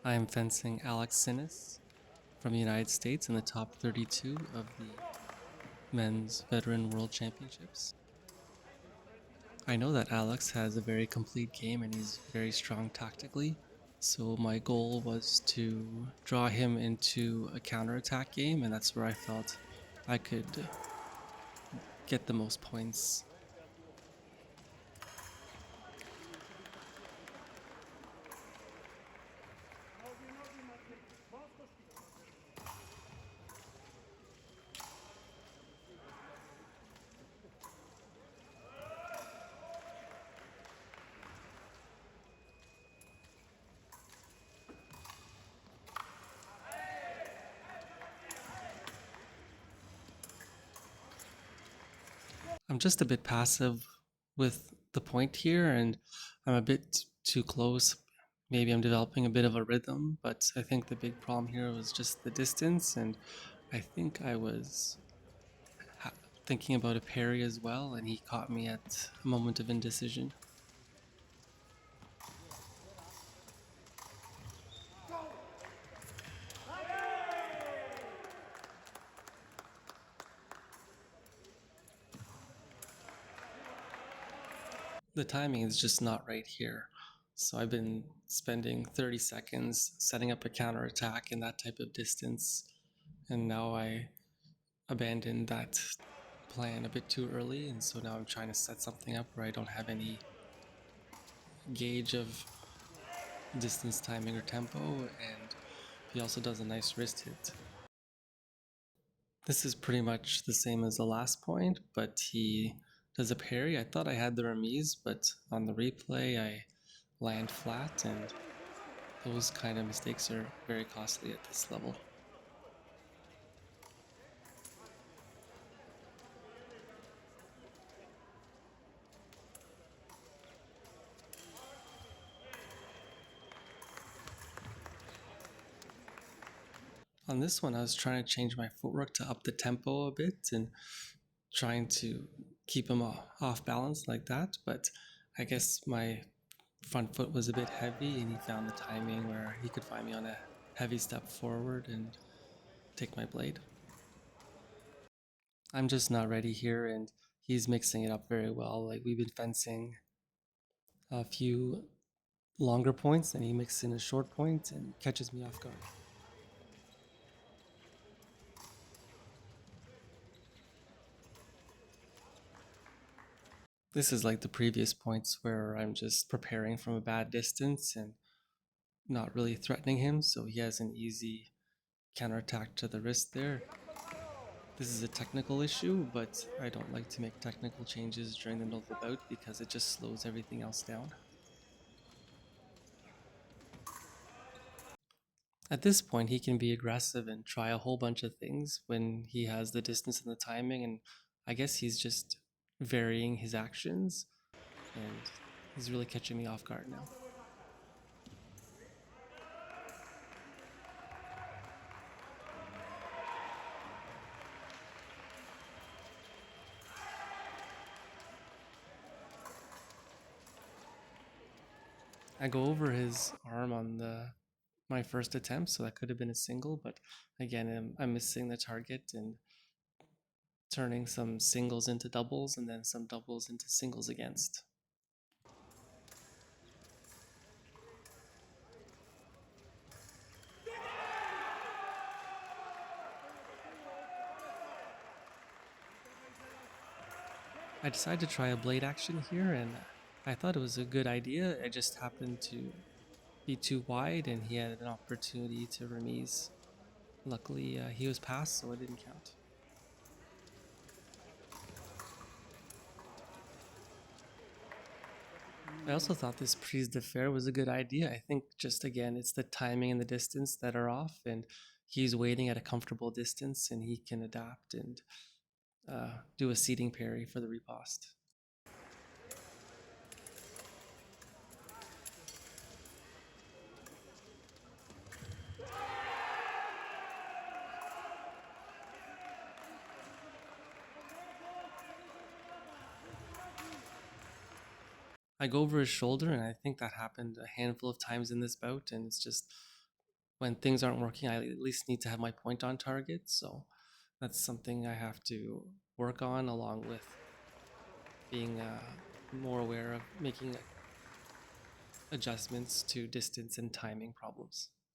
I am fencing Alex Sinnis from the United States in the top 32 of the Men's Veteran World Championships. I know that Alex has a very complete game and he's very strong tactically, so my goal was to draw him into a counterattack game, and that's where I felt I could get the most points. I'm just a bit passive with the point here, and I'm a bit too close. Maybe I'm developing a bit of a rhythm, but I think the big problem here was just the distance, and I think I was thinking about a parry as well, and he caught me at a moment of indecision. The timing is just not right here. So I've been spending 30 seconds setting up a counterattack in that type of distance, and now I abandoned that plan a bit too early, and so now I'm trying to set something up where I don't have any gauge of distance, timing, or tempo, and he also does a nice wrist hit. This is pretty much the same as the last point, but he does a parry. I thought I had the remise, but on the replay I land flat, and those kind of mistakes are very costly at this level. On this one, I was trying to change my footwork to up the tempo a bit and trying to keep him off balance like that, but I guess my front foot was a bit heavy and he found the timing where he could find me on a heavy step forward and take my blade. I'm just not ready here, and he's mixing it up very well. Like, we've been fencing a few longer points and he mixes in a short point and catches me off guard. This is like the previous points where I'm just preparing from a bad distance and not really threatening him, so he has an easy counterattack to the wrist there. This is a technical issue, but I don't like to make technical changes during the middle of the bout because it just slows everything else down. At this point, he can be aggressive and try a whole bunch of things when he has the distance and the timing, and I guess he's just varying his actions, and he's really catching me off guard now. I go over his arm on my first attempt, so that could have been a single, but again, I'm missing the target and turning some singles into doubles and then some doubles into singles against. I decided to try a blade action here, and I thought it was a good idea. It just happened to be too wide, and he had an opportunity to remise. Luckily, he was passed, so it didn't count. I also thought this prise de fer was a good idea. I think just again, it's the timing and the distance that are off, and he's waiting at a comfortable distance, and he can adapt and do a seating parry for the riposte. I go over his shoulder, and I think that happened a handful of times in this bout, and it's just when things aren't working, I at least need to have my point on target. So that's something I have to work on, along with being more aware of making adjustments to distance and timing problems.